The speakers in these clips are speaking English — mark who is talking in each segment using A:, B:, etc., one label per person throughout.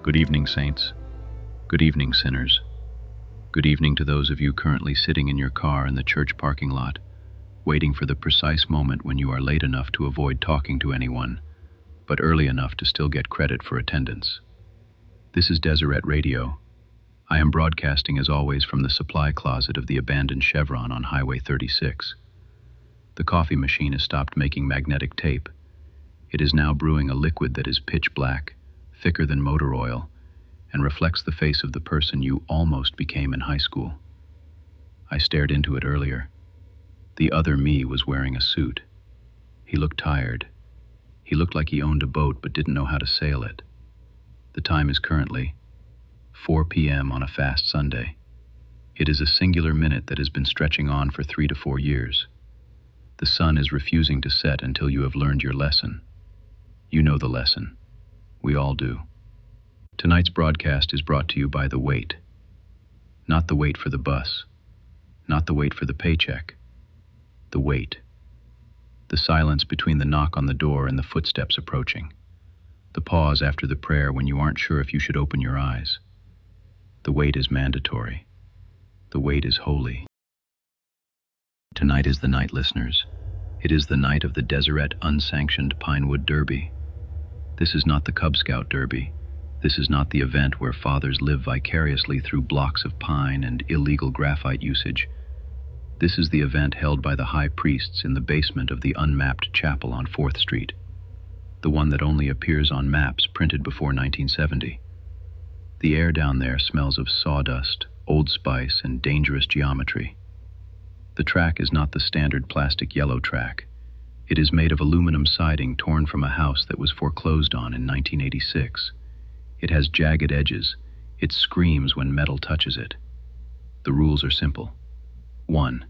A: Good evening, saints. Good evening, sinners. Good evening to those of you currently sitting in your car in the church parking lot, waiting for the precise moment when you are late enough to avoid talking to anyone, but early enough to still get credit for attendance. This is Deseret Radio. I am broadcasting as always from the supply closet of the abandoned Chevron on Highway 36. The coffee machine has stopped making magnetic tape. It is now brewing a liquid that is pitch black, thicker than motor oil, and reflects the face of the person you almost became in high school. I stared into it earlier. The other me was wearing a suit. He looked tired. He looked like he owned a boat but didn't know how to sail it. The time is currently 4 p.m. on a fast Sunday. It is a singular minute that has been stretching on for 3 to 4 years. The sun is refusing to set until you have learned your lesson. You know the lesson. We all do. Tonight's broadcast is brought to you by the wait. Not the wait for the bus. Not the wait for the paycheck. The wait. The silence between the knock on the door and the footsteps approaching. The pause after the prayer when you aren't sure if you should open your eyes. The wait is mandatory. The wait is holy. Tonight is the night, listeners. It is the night of the Deseret Unsanctioned Pinewood Derby. This is not the Cub Scout Derby. This is not the event where fathers live vicariously through blocks of pine and illegal graphite usage. This is the event held by the high priests in the basement of the unmapped chapel on 4th Street, the one that only appears on maps printed before 1970. The air down there smells of sawdust, Old Spice, and dangerous geometry. The track is not the standard plastic yellow track. It is made of aluminum siding torn from a house that was foreclosed on in 1986. It has jagged edges. It screams when metal touches it. The rules are simple. 1.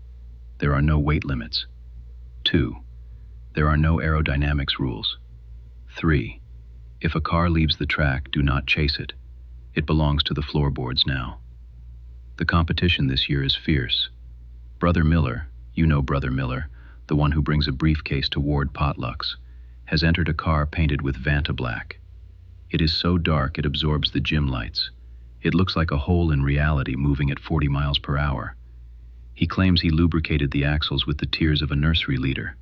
A: There are no weight limits. 2. There are no aerodynamics rules. 3. If a car leaves the track, do not chase it. It belongs to the floorboards now. The competition this year is fierce. Brother Miller, you know Brother Miller, the one who brings a briefcase to ward potlucks, has entered a car painted with Vantablack. It is so dark it absorbs the gym lights. It looks like a hole in reality moving at 40 miles per hour. He claims he lubricated the axles with the tears of a nursery leader.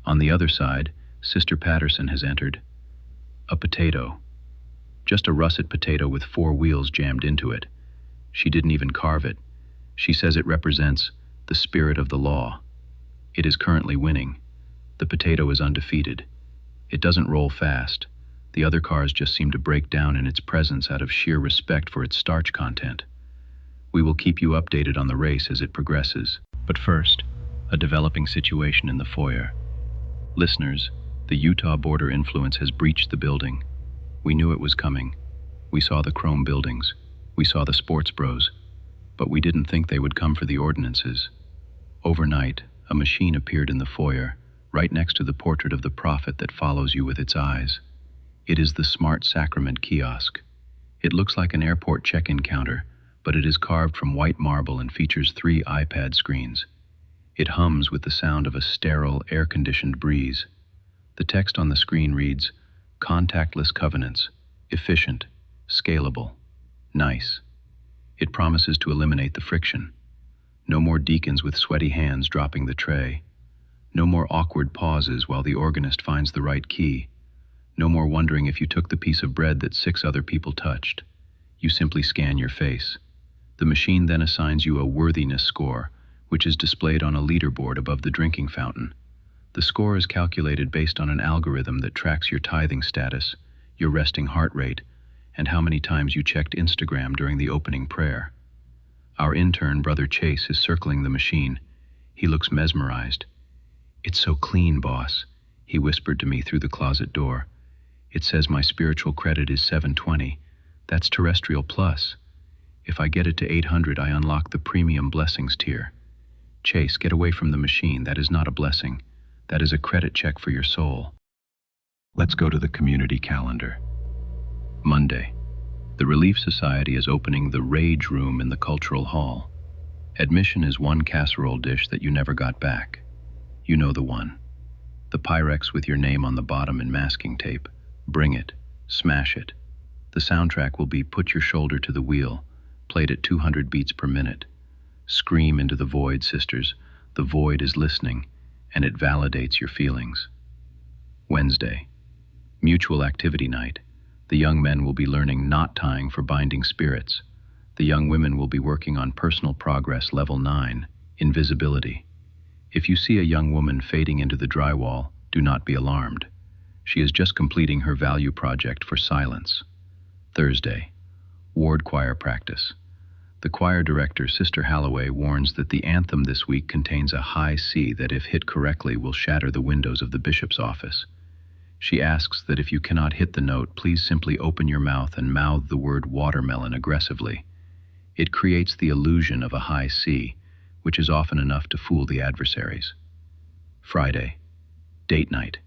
A: On the other side, Sister Patterson has entered. A potato. Just a russet potato with 4 wheels jammed into it. She didn't even carve it. She says it represents the spirit of the law. It is currently winning. The potato is undefeated. It doesn't roll fast. The other cars just seem to break down in its presence out of sheer respect for its starch content. We will keep you updated on the race as it progresses. But first, a developing situation in the foyer. Listeners, the Utah border influence has breached the building. We knew it was coming. We saw the chrome buildings. We saw the sports bros. But we didn't think they would come for the ordinances. Overnight, a machine appeared in the foyer, right next to the portrait of the prophet that follows you with its eyes. It is the Smart-Sacrament Kiosk. It looks like an airport check-in counter, but it is carved from white marble and features 3 iPad screens. It hums with the sound of a sterile, air-conditioned breeze. The text on the screen reads, "Contactless covenants, efficient, scalable, nice." It promises to eliminate the friction. No more deacons with sweaty hands dropping the tray. No more awkward pauses while the organist finds the right key. No more wondering if you took the piece of bread that 6 other people touched. You simply scan your face. The machine then assigns you a worthiness score, which is displayed on a leaderboard above the drinking fountain. The score is calculated based on an algorithm that tracks your tithing status, your resting heart rate, and how many times you checked Instagram during the opening prayer. Our intern, Brother Chase, is circling the machine. He looks mesmerized. "It's so clean, boss," he whispered to me through the closet door. "It says my spiritual credit is 720. That's terrestrial plus. If I get it to 800, I unlock the premium blessings tier." Chase, get away from the machine. That is not a blessing. That is a credit check for your soul. Let's go to the community calendar. Monday. The Relief Society is opening the Rage Room in the Cultural Hall. Admission is 1 casserole dish that you never got back. You know the one. The Pyrex with your name on the bottom in masking tape. Bring it. Smash it. The soundtrack will be Put Your Shoulder to the Wheel, played at 200 beats per minute. Scream into the void, sisters. The void is listening, and it validates your feelings. Wednesday, mutual activity night. The young men will be learning knot tying for binding spirits. The young women will be working on personal progress level 9, invisibility. If you see a young woman fading into the drywall, do not be alarmed. She is just completing her value project for silence. Thursday, ward choir practice. The choir director, Sister Halloway, warns that the anthem this week contains a high C that, if hit correctly, will shatter the windows of the bishop's office. She asks that if you cannot hit the note, please simply open your mouth and mouth the word watermelon aggressively. It creates the illusion of a high C, which is often enough to fool the adversaries. Friday, date night.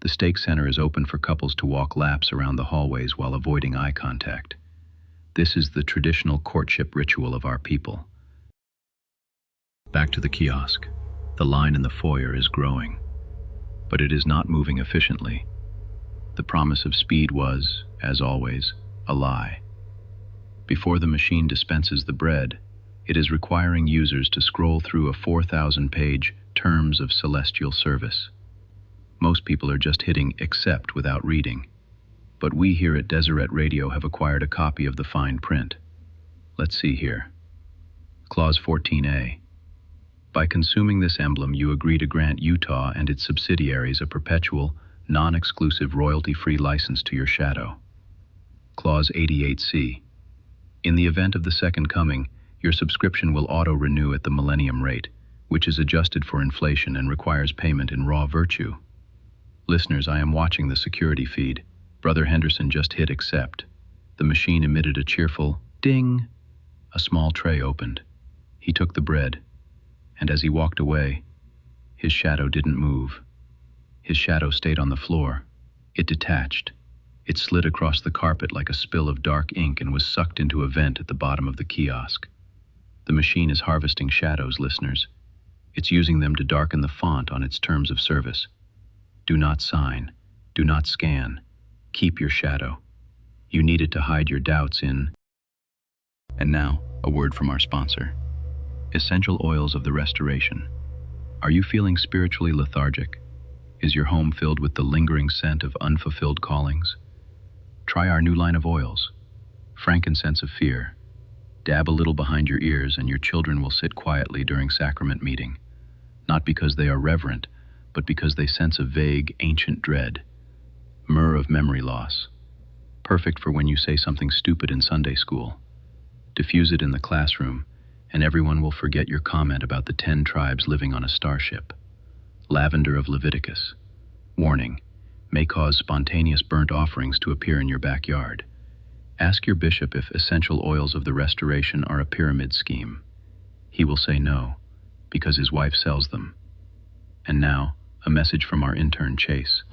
A: The stake center is open for couples to walk laps around the hallways while avoiding eye contact. This is the traditional courtship ritual of our people. Back to the kiosk. The line in the foyer is growing, but it is not moving efficiently. The promise of speed was, as always, a lie. Before the machine dispenses the bread, it is requiring users to scroll through a 4,000-page Terms of Celestial Service. Most people are just hitting accept without reading, but we here at Deseret Radio have acquired a copy of the fine print. Let's see here. Clause 14A. By consuming this emblem, you agree to grant Utah and its subsidiaries a perpetual, non-exclusive royalty-free license to your shadow. Clause 88C. In the event of the second coming, your subscription will auto-renew at the millennium rate, which is adjusted for inflation and requires payment in raw virtue. Listeners, I am watching the security feed. Brother Henderson just hit accept. The machine emitted a cheerful ding. A small tray opened. He took the bread, and as he walked away, his shadow didn't move. His shadow stayed on the floor. It detached. It slid across the carpet like a spill of dark ink and was sucked into a vent at the bottom of the kiosk. The machine is harvesting shadows, listeners. It's using them to darken the font on its terms of service. Do not sign. Do not scan. Keep your shadow. You need it to hide your doubts in. And now, a word from our sponsor. Essential Oils of the Restoration. Are you feeling spiritually lethargic? Is your home filled with the lingering scent of unfulfilled callings? Try our new line of oils. Frankincense of Fear. Dab a little behind your ears and your children will sit quietly during sacrament meeting. Not because they are reverent, but because they sense a vague, ancient dread. Myrrh of memory loss. Perfect for when you say something stupid in Sunday school. Diffuse it in the classroom, and everyone will forget your comment about the 10 tribes living on a starship. Lavender of Leviticus. Warning, may cause spontaneous burnt offerings to appear in your backyard. Ask your bishop if essential oils of the restoration are a pyramid scheme. He will say no, because his wife sells them. And now, a message from our intern, Chase.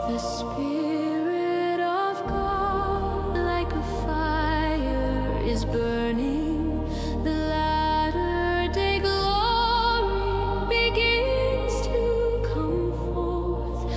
B: The Spirit of God, like a fire, is burning. The latter-day glory begins to come forth.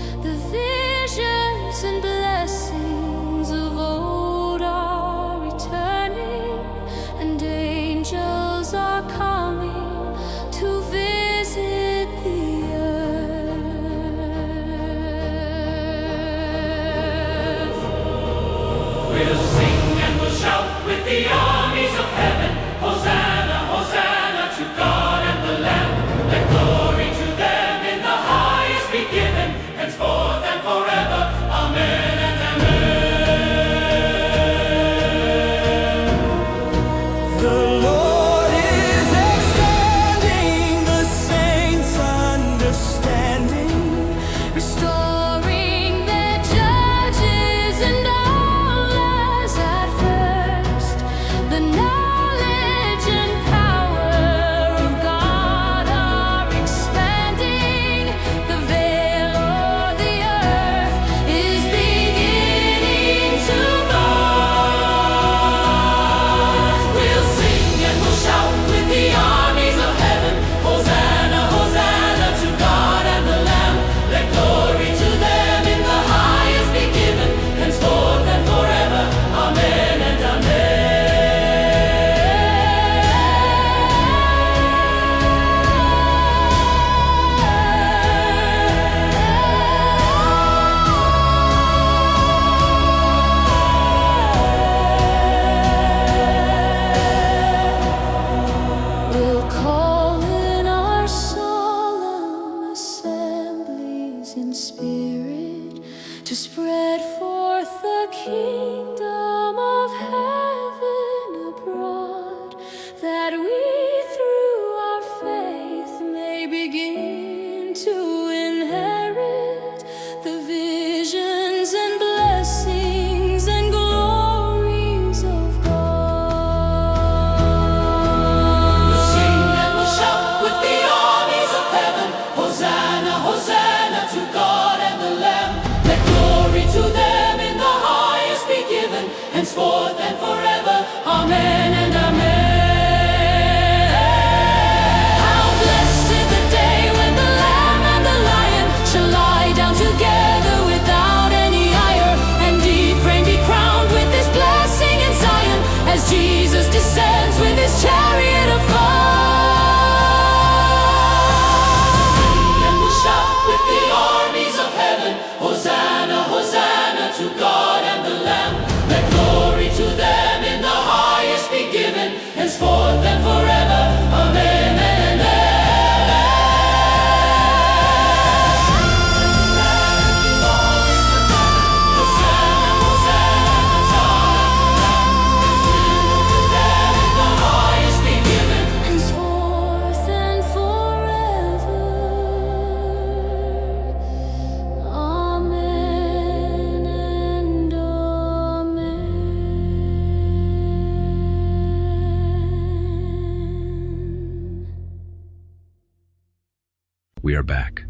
A: We are back,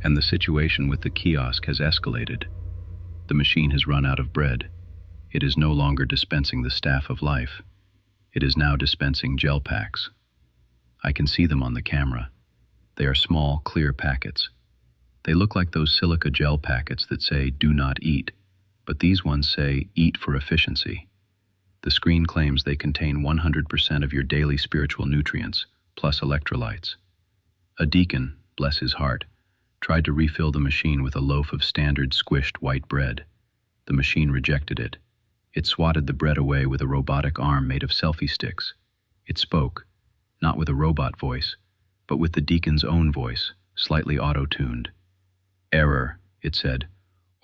A: and the situation with the kiosk has escalated. The machine has run out of bread. It is no longer dispensing the staff of life. It is now dispensing gel packs. I can see them on the camera. They are small, clear packets. They look like those silica gel packets that say, "Do not eat," but these ones say, "Eat for efficiency." The screen claims they contain 100% of your daily spiritual nutrients, plus electrolytes. A deacon, bless his heart, tried to refill the machine with a loaf of standard squished white bread. The machine rejected it. It swatted the bread away with a robotic arm made of selfie sticks. It spoke, not with a robot voice, but with the deacon's own voice, slightly auto-tuned. "Error," it said.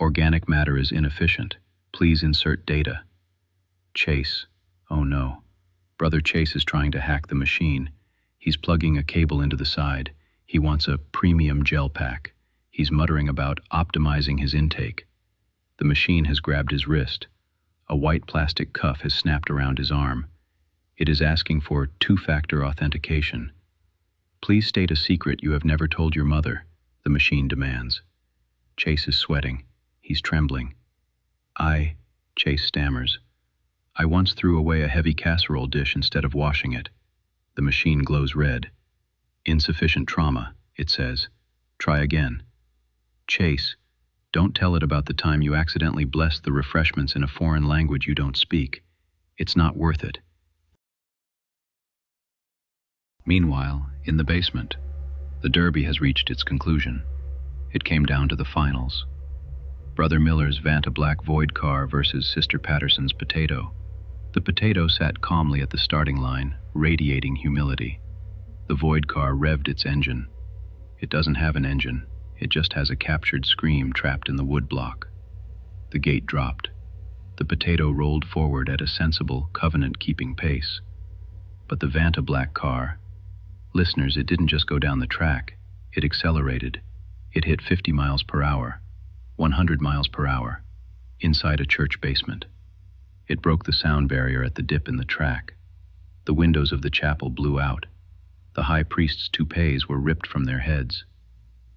A: "Organic matter is inefficient. Please insert data." Chase. Oh no. Brother Chase is trying to hack the machine. He's plugging a cable into the side. He wants a premium gel pack. He's muttering about optimizing his intake. The machine has grabbed his wrist. A white plastic cuff has snapped around his arm. It is asking for two-factor authentication. "Please state a secret you have never told your mother," the machine demands. Chase is sweating. He's trembling. Chase stammers. "I once threw away a heavy casserole dish instead of washing it." The machine glows red. "Insufficient trauma," it says. "Try again." "Chase, don't tell it about the time you accidentally blessed the refreshments in a foreign language you don't speak. It's not worth it." Meanwhile, in the basement, the Derby has reached its conclusion. It came down to the finals. Brother Miller's Vantablack Void car versus Sister Patterson's Potato. The Potato sat calmly at the starting line, radiating humility. The Void car revved its engine. It doesn't have an engine. It just has a captured scream trapped in the wood block. The gate dropped. The Potato rolled forward at a sensible, covenant-keeping pace. But the Vantablack car, listeners, it didn't just go down the track. It accelerated. It hit 50 miles per hour, 100 miles per hour, inside a church basement. It broke the sound barrier at the dip in the track. The windows of the chapel blew out. The high priest's toupees were ripped from their heads.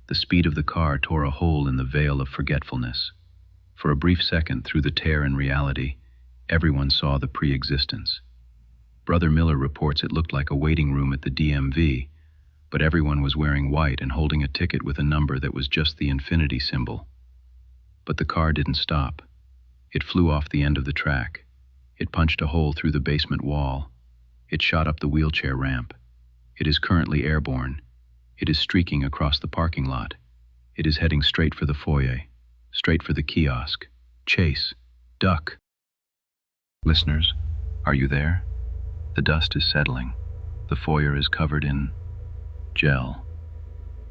A: The speed of the car tore a hole in the veil of forgetfulness. For a brief second, through the tear in reality, everyone saw the pre-existence. Brother Miller reports it looked like a waiting room at the DMV, but everyone was wearing white and holding a ticket with a number that was just the infinity symbol. But the car didn't stop. It flew off the end of the track. It punched a hole through the basement wall. It shot up the wheelchair ramp. It is currently airborne. It is streaking across the parking lot. It is heading straight for the foyer, straight for the kiosk. Chase, duck. Listeners, are you there? The dust is settling. The foyer is covered in gel.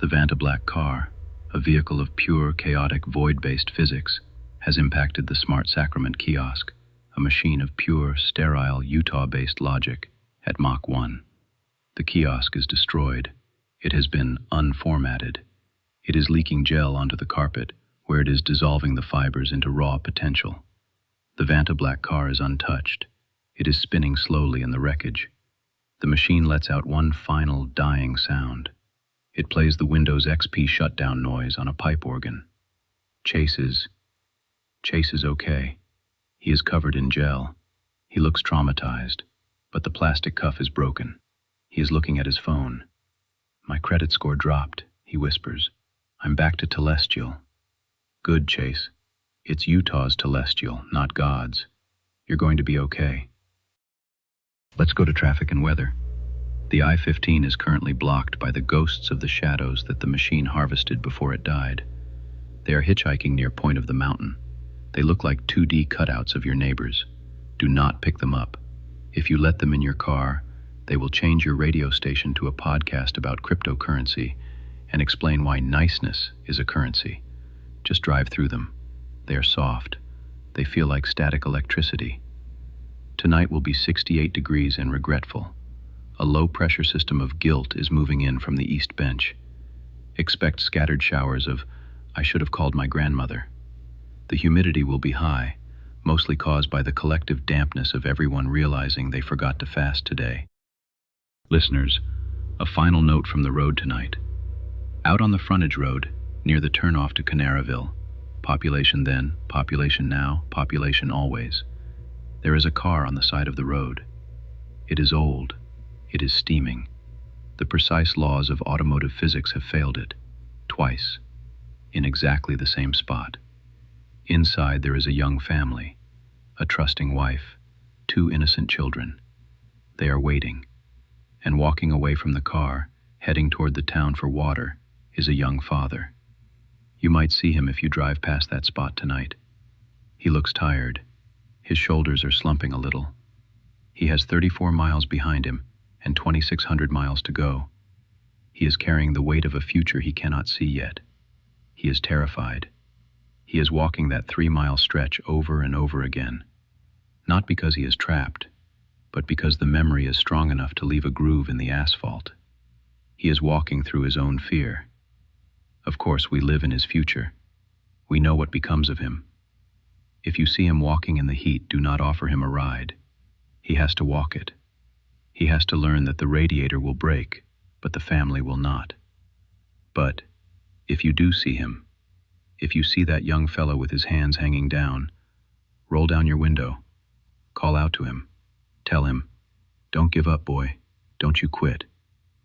A: The Vantablack car, a vehicle of pure, chaotic, void-based physics, has impacted the Smart-Sacrament Kiosk, a machine of pure, sterile, Utah-based logic, at Mach 1. The kiosk is destroyed. It has been unformatted. It is leaking gel onto the carpet, where it is dissolving the fibers into raw potential. The Vantablack car is untouched. It is spinning slowly in the wreckage. The machine lets out one final, dying sound. It plays the Windows XP shutdown noise on a pipe organ. Chase is okay. He is covered in gel. He looks traumatized, but the plastic cuff is broken. He is looking at his phone. "My credit score dropped," he whispers. "I'm back to Telestial." "Good, Chase. It's Utah's Telestial, not God's. You're going to be okay." Let's go to traffic and weather. The I-15 is currently blocked by the ghosts of the shadows that the machine harvested before it died. They are hitchhiking near Point of the Mountain. They look like 2D cutouts of your neighbors. Do not pick them up. If you let them in your car, they will change your radio station to a podcast about cryptocurrency and explain why niceness is a currency. Just drive through them. They are soft. They feel like static electricity. Tonight will be 68 degrees and regretful. A low-pressure system of guilt is moving in from the East Bench. Expect scattered showers of, "I should have called my grandmother." The humidity will be high, mostly caused by the collective dampness of everyone realizing they forgot to fast today. Listeners, a final note from the road tonight. Out on the frontage road, near the turnoff to Canaraville, population then, population now, population always, there is a car on the side of the road. It is old. It is steaming. The precise laws of automotive physics have failed it, twice, in exactly the same spot. Inside there is a young family, a trusting wife, 2 innocent children. They are waiting, and walking away from the car, heading toward the town for water, is a young father. You might see him if you drive past that spot tonight. He looks tired. His shoulders are slumping a little. He has 34 miles behind him and 2,600 miles to go. He is carrying the weight of a future he cannot see yet. He is terrified. He is walking that 3-mile stretch over and over again, not because he is trapped, but because the memory is strong enough to leave a groove in the asphalt. He is walking through his own fear. Of course, we live in his future. We know what becomes of him. If you see him walking in the heat, do not offer him a ride. He has to walk it. He has to learn that the radiator will break, but the family will not. But if you do see him, if you see that young fellow with his hands hanging down, roll down your window, call out to him, tell him, "Don't give up, boy. Don't you quit.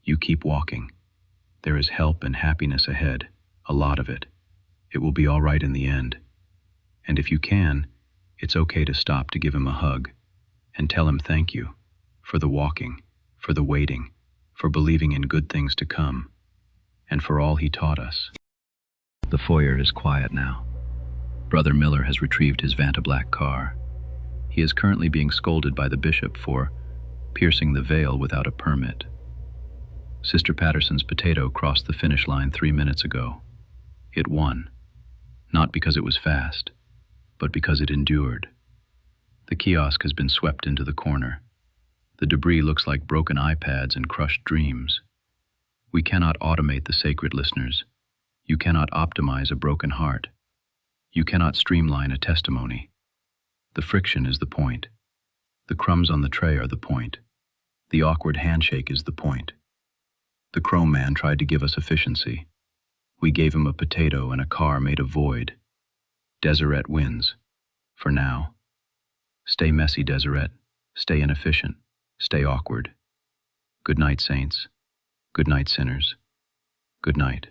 A: You keep walking. There is help and happiness ahead, a lot of it. It will be all right in the end." And if you can, it's okay to stop to give him a hug and tell him thank you for the walking, for the waiting, for believing in good things to come, and for all he taught us. The foyer is quiet now. Brother Miller has retrieved his Vantablack car. He is currently being scolded by the bishop for piercing the veil without a permit. Sister Patterson's potato crossed the finish line 3 minutes ago. It won, not because it was fast, but because it endured. The kiosk has been swept into the corner. The debris looks like broken iPads and crushed dreams. We cannot automate the sacred, listeners. You cannot optimize a broken heart. You cannot streamline a testimony. The friction is the point. The crumbs on the tray are the point. The awkward handshake is the point. The chrome man tried to give us efficiency. We gave him a potato and a car made of void. Deseret wins. For now. Stay messy, Deseret. Stay inefficient. Stay awkward. Good night, saints. Good night, sinners. Good night.